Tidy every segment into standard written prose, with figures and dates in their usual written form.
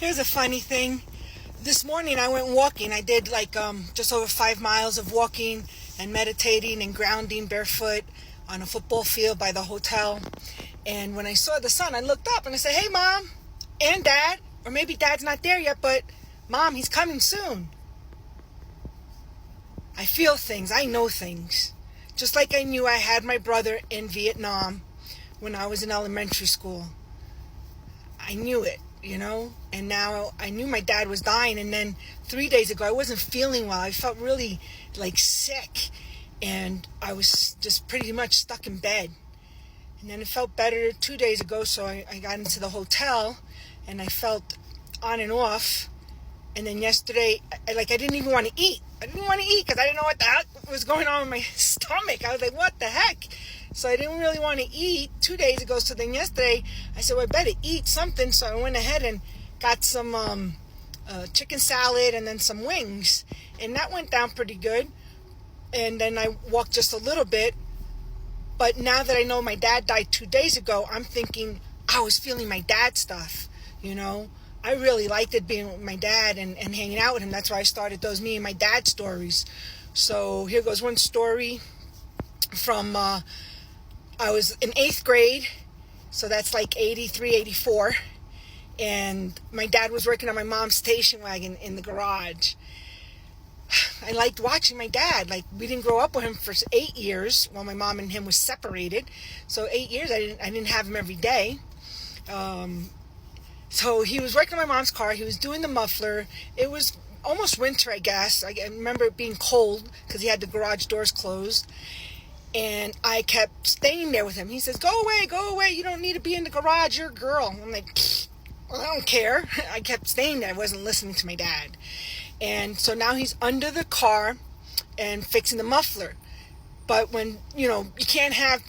Here's a funny thing. This morning I went walking. I did just over 5 miles of walking and meditating and grounding barefoot on a football field by the hotel. And when I saw the sun, I looked up and I said, "Hey, Mom and Dad," or maybe Dad's not there yet, but Mom, he's coming soon. I feel things. I know things. Just like I knew I had my brother in Vietnam when I was in elementary school. I knew it, and now I knew my dad was dying. And then 3 days ago, I wasn't feeling well. I felt really sick, and I was just pretty much stuck in bed. And then it felt better 2 days ago, so I got into the hotel, and I felt on and off. And then yesterday, I didn't even want to eat. I didn't want to eat because I didn't know what the heck was going on with my stomach. I was like, what the heck? So I didn't really want to eat 2 days ago. So then yesterday, I said, well, I better eat something. So I went ahead and got some chicken salad and then some wings. And that went down pretty good. And then I walked just a little bit. But now that I know my dad died 2 days ago, I'm thinking I was feeling my dad stuff, I really liked it being with my dad and hanging out with him. That's why I started those me and my dad stories. So here goes one story from, I was in 8th grade. So that's 83, 84. And my dad was working on my mom's station wagon in the garage. I liked watching my dad. We didn't grow up with him for 8 years while my mom and him was separated. So 8 years, I didn't have him every day. So he was working on my mom's car. He was doing the muffler. It was almost winter, I guess. I remember it being cold because he had the garage doors closed. And I kept staying there with him. He says, go away. You don't need to be in the garage. You're a girl. I'm like, well, I don't care. I kept staying there. I wasn't listening to my dad. And so now he's under the car and fixing the muffler. But when, you can't have,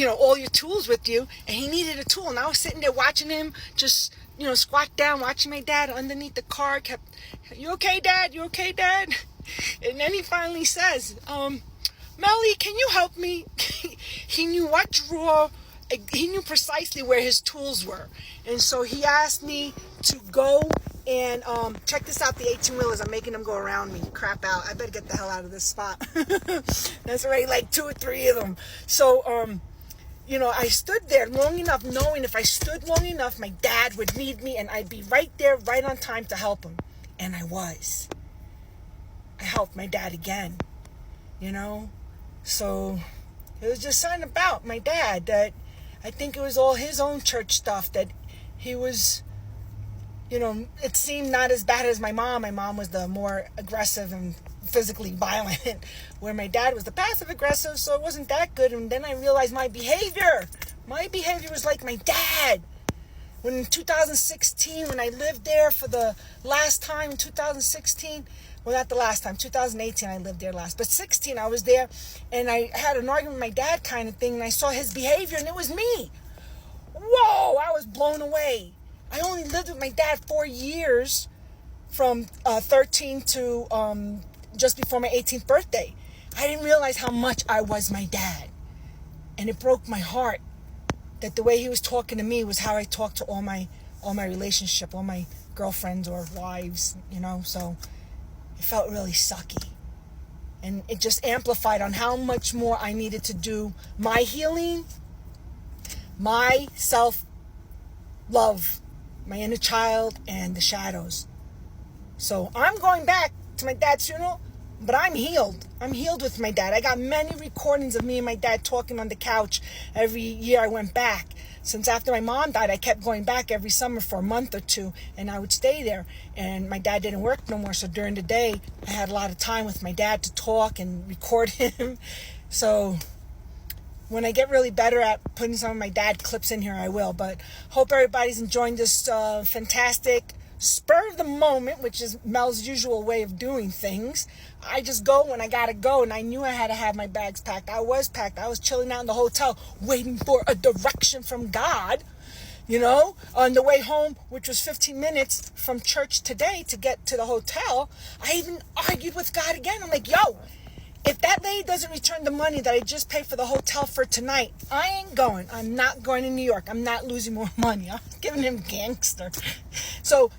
all your tools with you. And he needed a tool. And I was sitting there watching him just, squat down, watching my dad underneath the car. You okay, Dad? You okay, Dad? And then he finally says, Melly, can you help me? He knew what drawer. He knew precisely where his tools were. And so he asked me to go and check this out, the 18-wheelers. I'm making them go around me. Crap out. I better get the hell out of this spot. There's already 2 or 3 of them. So, I stood there long enough knowing if I stood long enough, my dad would need me and I'd be right there, right on time to help him. And I was. I helped my dad again, So it was just something about my dad that I think it was all his own church stuff that he was, it seemed not as bad as my mom. My mom was the more aggressive and physically violent, where my dad was the passive aggressive, so it wasn't that good. And then I realized my behavior was like my dad. When in 2016, when I lived there for the last time, 2016, well, not the last time, 2018 I lived there last, but 16 I was there, and I had an argument with my dad kind of thing, and I saw his behavior, and it was me. Whoa, I was blown away. I only lived with my dad 4 years, from 13 to just before my 18th birthday. I didn't realize how much I was my dad. And it broke my heart that the way he was talking to me was how I talked to all my relationship, all my girlfriends or wives, so it felt really sucky. And it just amplified on how much more I needed to do my healing, my self-love, my inner child, and the shadows. So I'm going back to my dad's funeral, but I'm healed. I'm healed with my dad. I got many recordings of me and my dad talking on the couch every year I went back. Since after my mom died, I kept going back every summer for a month or two, and I would stay there. And my dad didn't work no more, so during the day, I had a lot of time with my dad to talk and record him. So when I get really better at putting some of my dad clips in here, I will. But hope everybody's enjoying this fantastic spur of the moment, which is Mel's usual way of doing things. I just go when I gotta go, and I knew I had to have my bags packed. I was packed. I was chilling out in the hotel waiting for a direction from God, on the way home, which was 15 minutes from church today to get to the hotel. I even argued with God again. I'm like, yo, If that lady doesn't return the money that I just paid for the hotel for tonight, I ain't going. I'm not going to New York. I'm not losing more money. I'm giving him gangster. So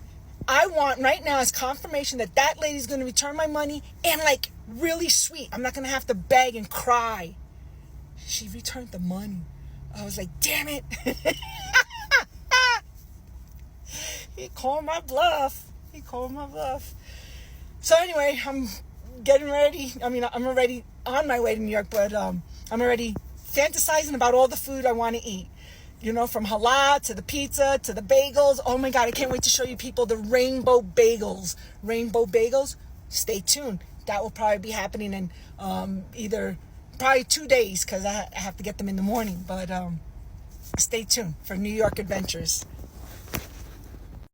I want right now as confirmation that that lady's going to return my money, and like really sweet. I'm not going to have to beg and cry. She returned the money. I was like, damn it. He called my bluff. So anyway, I'm getting ready. I mean, I'm already on my way to New York, but I'm already fantasizing about all the food I want to eat. You know, from halal to the pizza to the bagels. Oh my God, I can't wait to show you people the rainbow bagels. Rainbow bagels. Stay tuned. That will probably be happening in probably 2 days, because I have to get them in the morning. But stay tuned for New York adventures.